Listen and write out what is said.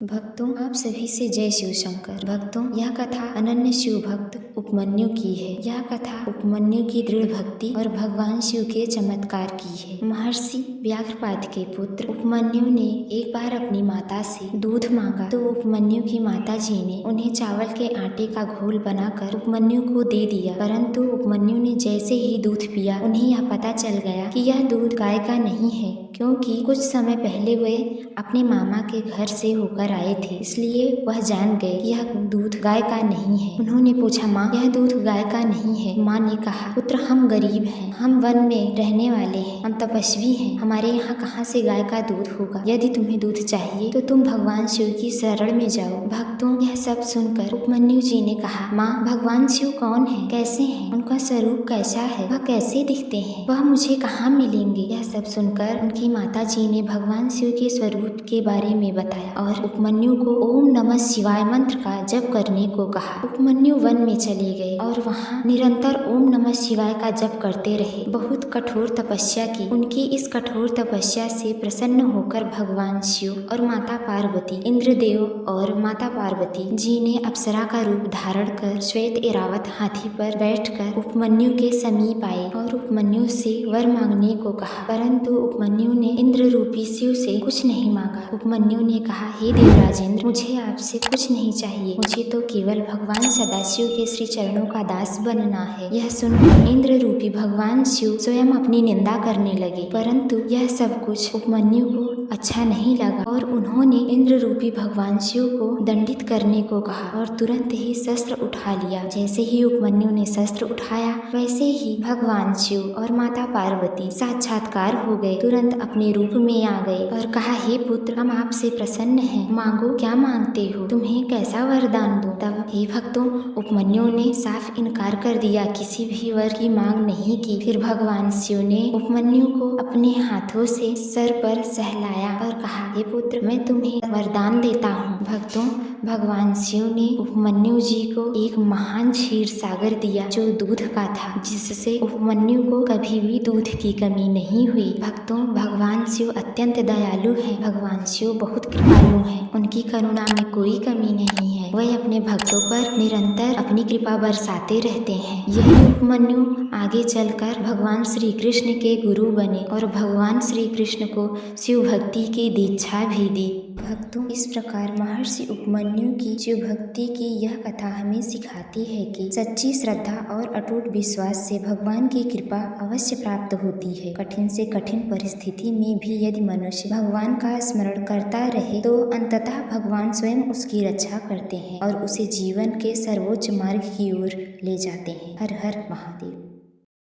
भक्तों, आप सभी से जय शिव शंकर। भक्तों, यह कथा अनन्य शिव भक्त उपमन्यु की है। यह कथा उपमन्यु की दृढ़ भक्ति और भगवान शिव के चमत्कार की है। महर्षि व्याघ्रपाद के पुत्र उपमन्यु ने एक बार अपनी माता से दूध मांगा तो उपमन्यु की माता जी ने उन्हें चावल के आटे का घोल बनाकर उपमन्यु को दे दिया। परंतु उपमन्यु ने जैसे ही दूध पिया उन्हें यह पता चल गया कि यह दूध गाय का नहीं है, क्योंकि कुछ समय पहले वे अपने मामा के घर से होकर आए थे, इसलिए वह जान गए कि यह दूध गाय का नहीं है। उन्होंने पूछा, माँ, यह दूध गाय का नहीं है? माँ ने कहा, पुत्र, हम गरीब हैं, हम वन में रहने वाले हैं, हम तपस्वी हैं, हमारे यहाँ कहाँ से गाय का दूध होगा। यदि तुम्हें दूध चाहिए तो तुम भगवान शिव की शरण में जाओ। भक्तों, यह सब सुनकर उपमन्यु जी ने कहा, माँ, भगवान शिव कौन है, कैसे हैं, उनका स्वरूप कैसा है, वह कैसे दिखते हैं, वह मुझे कहाँ मिलेंगे। यह सब सुनकर उनकी माता जी ने भगवान शिव के स्वरूप के बारे में बताया और उपमन्यु को ओम नमः शिवाय मंत्र का जप करने को कहा। उपमन्यु वन में चले गए और वहाँ निरंतर ओम नमः शिवाय का जप करते रहे। बहुत कठोर तपस्या की। उनकी इस कठोर तपस्या से प्रसन्न होकर भगवान शिव और माता पार्वती, इंद्रदेव और माता पार्वती जी ने अप्सरा का रूप धारण कर श्वेत ऐरावत हाथी पर बैठकर उपमन्यु के समीप आए और उपमन्यु से वर मांगने को कहा। परंतु उपमन्यु ने इंद्र रूपी शिव से कुछ नहीं मांगा। उपमन्यु ने कहा, हे देवराजेंद्र, मुझे आपसे कुछ नहीं चाहिए, मुझे तो केवल भगवान सदाशिव के श्री चरणों का दास बनना है। यह सुनकर इंद्र रूपी भगवान शिव स्वयं अपनी निंदा करने लगे, परंतु यह सब कुछ उपमन्यु को अच्छा नहीं लगा और उन्होंने इंद्र रूपी भगवान शिव को दंडित करने को कहा और तुरंत ही शस्त्र उठा लिया। जैसे ही उपमन्यु ने शस्त्र उठाया वैसे ही भगवान शिव और माता पार्वती साक्षात्कार हो गए, तुरंत अपने रूप में आ गए और कहा, हे पुत्र, हम आपसे प्रसन्न हैं, मांगो, क्या मांगते हो, तुम्हें कैसा वरदान दूं। तब हे भक्तों, उपमन्यु ने साफ इनकार कर दिया, किसी भी वर की मांग नहीं की। फिर भगवान शिव ने उपमन्यु को अपने हाथों से सर पर सहलाया और कहा, हे पुत्र, मैं तुम्हें वरदान देता हूँ। भक्तों, भगवान शिव ने उपमन्यु जी को एक महान क्षीर सागर दिया जो दूध का था, जिससे उपमन्यु को कभी भी दूध की कमी नहीं हुई। भक्तों, भगवान शिव अत्यंत दयालु हैं। भगवान शिव बहुत कृपालु हैं, उनकी करुणा में कोई कमी नहीं है। वह अपने भक्तों पर निरंतर अपनी कृपा बरसाते रहते हैं। यही उपमन्यु आगे चलकर भगवान श्री कृष्ण के गुरु बने और भगवान श्री कृष्ण को शिव भक्ति की दीक्षा भी दी। भक्तों, इस प्रकार महर्षि उपमन्यु की शिव भक्ति की यह कथा हमें सिखाती है कि सच्ची श्रद्धा और अटूट विश्वास से भगवान की कृपा अवश्य प्राप्त होती है। कठिन से कठिन परिस्थिति में भी यदि मनुष्य भगवान का स्मरण करता रहे तो अंततः भगवान स्वयं उसकी रक्षा करते हैं और उसे जीवन के सर्वोच्च मार्ग की ओर ले जाते हैं। हर हर महादेव।